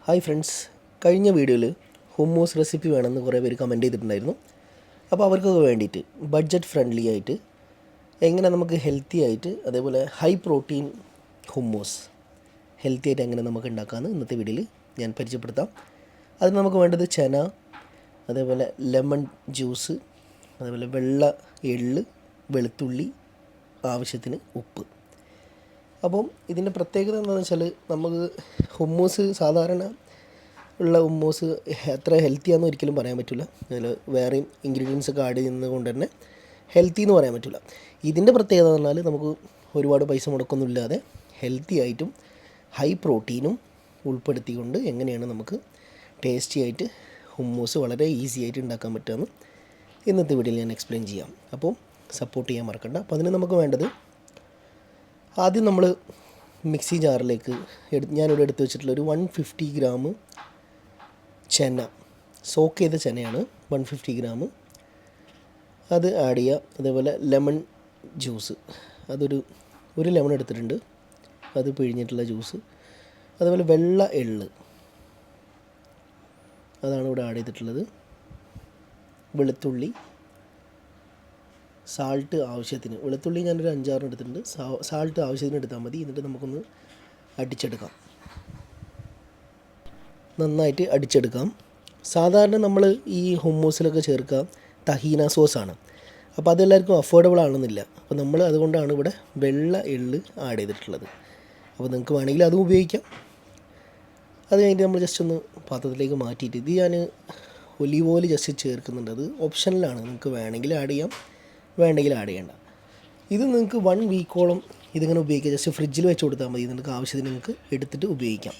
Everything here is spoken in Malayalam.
ഹായ് ഫ്രണ്ട്സ്, കഴിഞ്ഞ വീഡിയോയിൽ ഹുമ്മൂസ് റെസിപ്പി വേണമെന്ന് കുറേ പേര് കമൻറ്റ് ചെയ്തിട്ടുണ്ടായിരുന്നു. അപ്പോൾ അവർക്കൊക്കെ വേണ്ടിയിട്ട് ബഡ്ജറ്റ് ഫ്രണ്ട്ലി ആയിട്ട് എങ്ങനെ നമുക്ക് ഹെൽത്തി ആയിട്ട് അതേപോലെ ഹൈ പ്രോട്ടീൻ ഹുമ്മൂസ് ഹെൽത്തി ആയിട്ട് എങ്ങനെ നമുക്ക് ഉണ്ടാക്കാമെന്ന് ഇന്നത്തെ വീഡിയോയിൽ ഞാൻ പരിചയപ്പെടുത്താം. അതിന് നമുക്ക് വേണ്ടത് ചന, അതേപോലെ ലെമൺ ജ്യൂസ്, അതേപോലെ വെള്ള എള്ള്, വെളുത്തുള്ളി, ആവശ്യത്തിന് ഉപ്പ്. അപ്പം ഇതിൻ്റെ പ്രത്യേകത എന്താണെന്ന് വെച്ചാൽ നമുക്ക് ഹുമ്മൂസ് സാധാരണ ഉള്ള ഹുമ്മൂസ് അത്ര ഹെൽത്തിയാണെന്ന് ഒരിക്കലും പറയാൻ പറ്റില്ല. അതിൽ വേറെയും ഇൻഗ്രീഡിയൻസ് ഒക്കെ ആഡ് ചെയ്യുന്നത് കൊണ്ട് തന്നെ ഹെൽത്തി എന്ന് പറയാൻ പറ്റില്ല. ഇതിൻ്റെ പ്രത്യേകത എന്ന് പറഞ്ഞാൽ നമുക്ക് ഒരുപാട് പൈസ മുടക്കൊന്നും ഇല്ലാതെ ഹെൽത്തി ആയിട്ടും ഹൈ പ്രോട്ടീനും ഉൾപ്പെടുത്തിക്കൊണ്ട് എങ്ങനെയാണ് നമുക്ക് ടേസ്റ്റി ആയിട്ട് ഹുമ്മൂസ് വളരെ ഈസി ആയിട്ട് ഉണ്ടാക്കാൻ പറ്റുമെന്ന് ഇന്നത്തെ വീഡിയോയിൽ ഞാൻ എക്സ്പ്ലെയിൻ ചെയ്യാം. അപ്പോൾ സപ്പോർട്ട് ചെയ്യാൻ മറക്കണ്ട. അപ്പോൾ അതിന് നമുക്ക് വേണ്ടത്, ആദ്യം നമ്മൾ മിക്സി ജാറിലേക്ക് ഞാനിവിടെ എടുത്ത് വെച്ചിട്ടുള്ള ഒരു 150 ഗ്രാം ചന, സോക്ക് ചെയ്ത ചനയാണ് 150 ഗ്രാം, അത് ആഡ് ചെയ്യുക. അതേപോലെ ലെമൺ ജ്യൂസ്, ഒരു ലെമൺ എടുത്തിട്ടുണ്ട്, അത് പിഴിഞ്ഞിട്ടുള്ള ജ്യൂസ്. അതേപോലെ വെള്ള എള്ള്, അതാണ് ഇവിടെ ആഡ് ചെയ്തിട്ടുള്ളത്. വെളുത്തുള്ളി, സാൾട്ട് ആവശ്യത്തിന്, വെളുത്തുള്ളി ഞാനൊരു 5-6 എടുത്തിട്ടുണ്ട്. സാൾട്ട് ആവശ്യത്തിന് എടുത്താൽ മതി. എന്നിട്ട് നമുക്കൊന്ന് അടിച്ചെടുക്കാം, നന്നായിട്ട് അടിച്ചെടുക്കാം. സാധാരണ നമ്മൾ ഈ ഹുമ്മൂസിലൊക്കെ ചേർക്കുക തഹീന സോസാണ്. അപ്പോൾ അതെല്ലാവർക്കും അഫോർഡബിൾ ആണെന്നില്ല. അപ്പോൾ നമ്മൾ അതുകൊണ്ടാണ് ഇവിടെ വെള്ള എള്ള് ആഡ് ചെയ്തിട്ടുള്ളത്. അപ്പോൾ നിങ്ങൾക്ക് വേണമെങ്കിൽ അതും ഉപയോഗിക്കാം. അത് കഴിഞ്ഞിട്ട് നമ്മൾ ജസ്റ്റ് ഒന്ന് പാത്രത്തിലേക്ക് മാറ്റിയിട്ട്, ഇത് ഞാൻ ഒലീവ് ഓയിൽ ജസ്റ്റ് ചേർക്കുന്നുണ്ട്. അത് ഓപ്ഷനിലാണ്, നിങ്ങൾക്ക് വേണമെങ്കിൽ ആഡ് ചെയ്യാം, വേണ്ടെങ്കിൽ ആഡ് ചെയ്യേണ്ട. ഇത് നിങ്ങൾക്ക് 1 വീക്കോളം ഇതിങ്ങനെ ഉപയോഗിക്കാം. ജസ്റ്റ് ഫ്രിഡ്ജിൽ വെച്ച് കൊടുത്താൽ മതി. നിങ്ങൾക്ക് ആവശ്യത്തിന് നിങ്ങൾക്ക് എടുത്തിട്ട് ഉപയോഗിക്കാം.